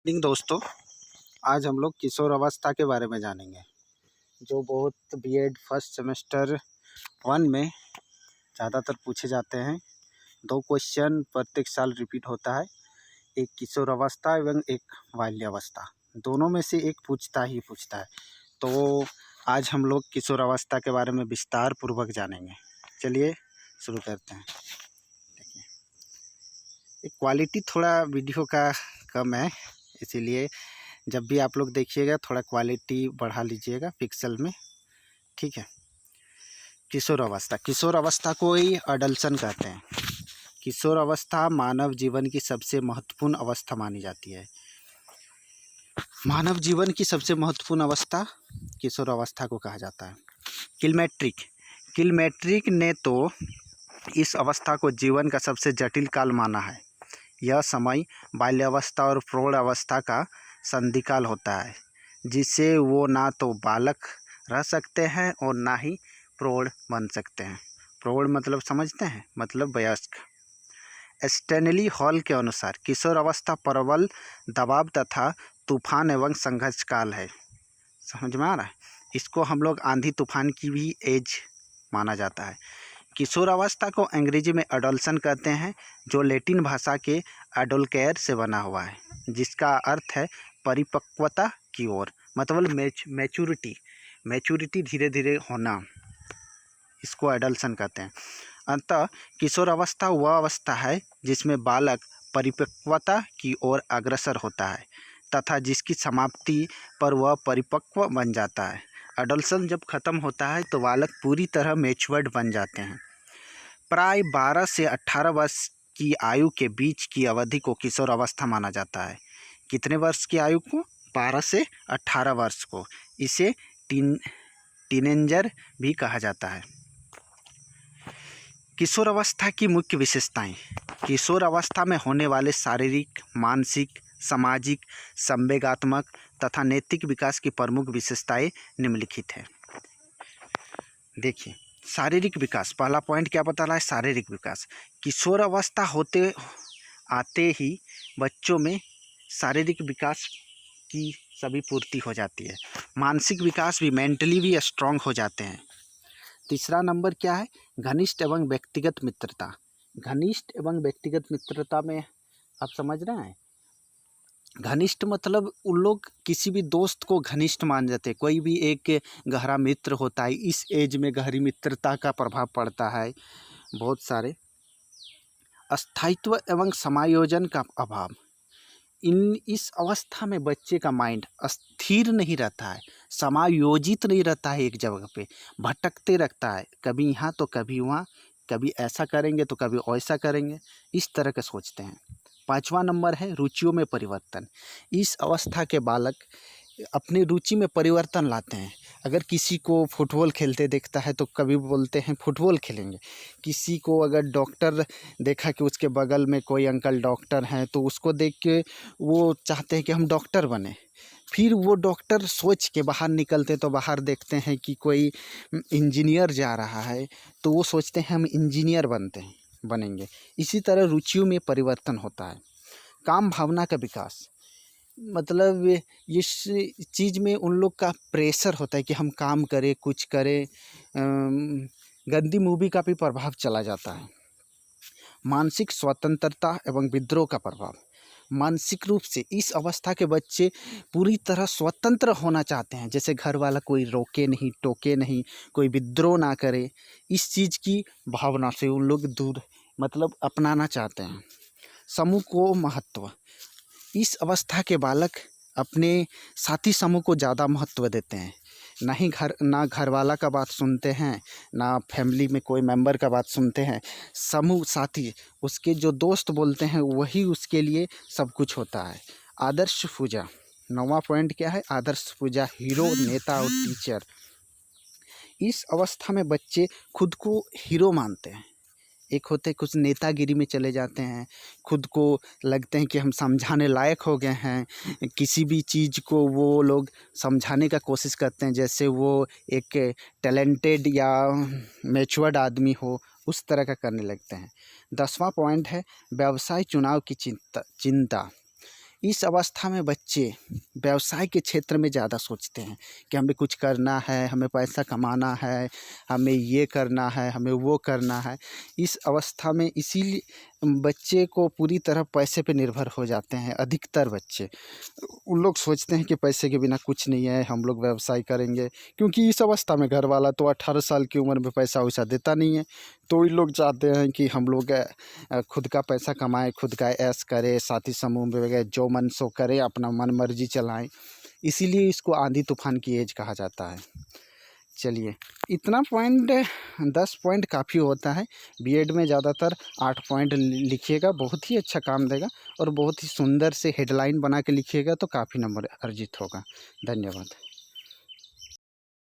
नहीं दोस्तों, आज हम लोग किशोर अवस्था के बारे में जानेंगे, जो बहुत बीएड फर्स्ट सेमेस्टर 1 में ज़्यादातर पूछे जाते हैं। 2 क्वेश्चन प्रत्येक साल रिपीट होता है, एक किशोर अवस्था एवं एक बाल्यावस्था। दोनों में से एक पूछता ही पूछता है। तो आज हम लोग किशोर अवस्था के बारे में विस्तार पूर्वक जानेंगे। चलिए शुरू करते हैं। देखिए, एक क्वालिटी थोड़ा वीडियो का कम है, इसीलिए जब भी आप लोग देखिएगा थोड़ा क्वालिटी बढ़ा लीजिएगा पिक्सल में, ठीक है। किशोर अवस्था को ही अडल्सन कहते हैं। किशोर अवस्था मानव जीवन की सबसे महत्वपूर्ण अवस्था मानी जाती है। मानव जीवन की सबसे महत्वपूर्ण अवस्था किशोर अवस्था को कहा जाता है। किलमेट्रिक ने तो इस अवस्था को जीवन का सबसे जटिल काल माना है। यह समय बाल्यावस्था और प्रौढ़ अवस्था का संधिकाल होता है, जिससे वो ना तो बालक रह सकते हैं और ना ही प्रौढ़ बन सकते हैं। प्रौढ़ मतलब समझते हैं, मतलब वयस्क। स्टैनली हॉल के अनुसार किशोर अवस्था प्रबल दबाव तथा तूफान एवं संघर्ष काल है। समझ में आ रहा है? इसको हम लोग आंधी तूफान की भी एज माना जाता है। किशोर अवस्था को अंग्रेजी में अडोल्सन कहते हैं, जो लैटिन भाषा के अडोलकेयर से बना हुआ है, जिसका अर्थ है परिपक्वता की ओर, मतलब मैच्योरिटी धीरे धीरे होना, इसको अडल्सन कहते हैं। अतः किशोर अवस्था वह अवस्था है जिसमें बालक परिपक्वता की ओर अग्रसर होता है तथा जिसकी समाप्ति पर वह परिपक्व बन जाता है। अडल्सन जब ख़त्म होता है तो बालक पूरी तरह मैच्योर्ड बन जाते हैं। प्राय 12 से 18 वर्ष की आयु के बीच की अवधि को किशोर अवस्था माना जाता है। कितने वर्ष की आयु को? 12 से 18 वर्ष को। इसे टीनेजर भी कहा जाता है। किशोर अवस्था की मुख्य विशेषताएं। किशोर अवस्था में होने वाले शारीरिक, मानसिक, सामाजिक, संवेगात्मक तथा नैतिक विकास की प्रमुख विशेषताएं निम्नलिखित है। देखिए, शारीरिक विकास, पहला पॉइंट क्या बता रहा है? शारीरिक विकास। किशोर अवस्था होते आते ही बच्चों में शारीरिक विकास की सभी पूर्ति हो जाती है। मानसिक विकास भी, मेंटली भी स्ट्रांग हो जाते हैं। तीसरा नंबर क्या है? घनिष्ठ एवं व्यक्तिगत मित्रता। घनिष्ठ एवं व्यक्तिगत मित्रता में आप समझ रहे हैं, घनिष्ठ मतलब उन लोग किसी भी दोस्त को घनिष्ठ मान जाते हैं। कोई भी एक गहरा मित्र होता है। इस एज में गहरी मित्रता का प्रभाव पड़ता है बहुत सारे। स्थायित्व एवं समायोजन का अभाव। इस अवस्था में बच्चे का माइंड स्थिर नहीं रहता है, समायोजित नहीं रहता है, एक जगह पे भटकते रखता है, कभी यहाँ तो कभी वहाँ, कभी ऐसा करेंगे तो कभी वैसा करेंगे, इस तरह के सोचते हैं। 5वां नंबर है रुचियों में परिवर्तन। इस अवस्था के बालक अपनी रुचि में परिवर्तन लाते हैं। अगर किसी को फुटबॉल खेलते देखता है तो कभी बोलते हैं फुटबॉल खेलेंगे। किसी को अगर डॉक्टर देखा कि उसके बगल में कोई अंकल डॉक्टर हैं तो उसको देख के वो चाहते हैं कि हम डॉक्टर बने। फिर वो डॉक्टर सोच के बाहर निकलते तो बाहर देखते हैं कि कोई इंजीनियर जा रहा है तो वो सोचते हैं हम इंजीनियर बनेंगे। इसी तरह रुचियों में परिवर्तन होता है। काम भावना का विकास, मतलब इस चीज़ में उन लोग का प्रेशर होता है कि हम काम करें, कुछ करें। गंदी मूवी का भी प्रभाव चला जाता है। मानसिक स्वतंत्रता एवं विद्रोह का प्रभाव। मानसिक रूप से इस अवस्था के बच्चे पूरी तरह स्वतंत्र होना चाहते हैं, जैसे घर वाला कोई रोके नहीं, टोके नहीं, कोई विद्रोह ना करे, इस चीज़ की भावना से उन लोग दूर, मतलब अपनाना चाहते हैं। समूह को महत्व। इस अवस्था के बालक अपने साथी समूह को ज़्यादा महत्व देते हैं। ना घर वाला का बात सुनते हैं, ना फैमिली में कोई मेंबर का बात सुनते हैं। समूह साथी, उसके जो दोस्त बोलते हैं वही उसके लिए सब कुछ होता है। आदर्श पूजा। 9वां पॉइंट क्या है? आदर्श पूजा, हीरो, नेता और टीचर। इस अवस्था में बच्चे खुद को हीरो मानते हैं। एक होते कुछ नेतागिरी में चले जाते हैं, खुद को लगते हैं कि हम समझाने लायक हो गए हैं। किसी भी चीज़ को वो लोग समझाने का कोशिश करते हैं, जैसे वो एक टैलेंटेड या मैच्योर्ड आदमी हो, उस तरह का करने लगते हैं। 10वां पॉइंट है व्यवसाय चुनाव की चिंता। इस अवस्था में बच्चे व्यवसाय के क्षेत्र में ज़्यादा सोचते हैं कि हमें कुछ करना है, हमें पैसा कमाना है, हमें ये करना है, हमें वो करना है। इस अवस्था में इसीलिए बच्चे को पूरी तरह पैसे पे निर्भर हो जाते हैं। अधिकतर बच्चे उन लोग सोचते हैं कि पैसे के बिना कुछ नहीं है, हम लोग व्यवसाय करेंगे, क्योंकि इस अवस्था में घर वाला तो 18 साल की उम्र में पैसा वैसा देता नहीं है। तो ये लोग चाहते हैं कि हम लोग खुद का पैसा कमाएं, खुद का ऐश करें, साथी समूह में वगैरह जो मन सो करें, अपना मन मर्जी चलाएं। इसीलिए इसको आंधी तूफान की एज कहा जाता है। चलिए, इतना पॉइंट 10 पॉइंट काफ़ी होता है। बीएड में ज़्यादातर 8 पॉइंट लिखिएगा, बहुत ही अच्छा काम देगा और बहुत ही सुंदर से हेडलाइन बना के लिखिएगा तो काफ़ी नंबर अर्जित होगा। धन्यवाद।